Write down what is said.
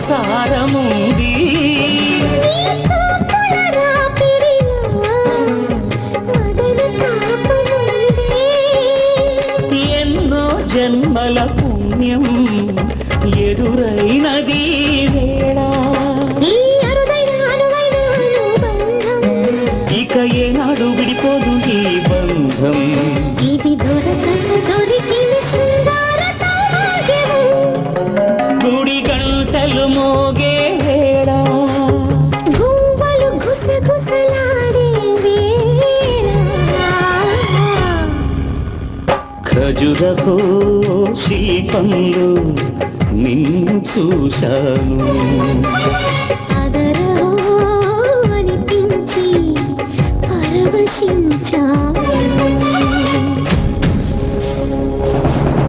సారముంది ఎన్నో జన్మల పుణ్యం ఎదురైనది వేళ ఇక ఏనాడు విడిపోదు ఈ బంధం గుడి గంటలు మోగే వేళ ఖజురహో శిల్పంలో నిన్ను చూశాను అదరహో అనిపించి పరవశించాను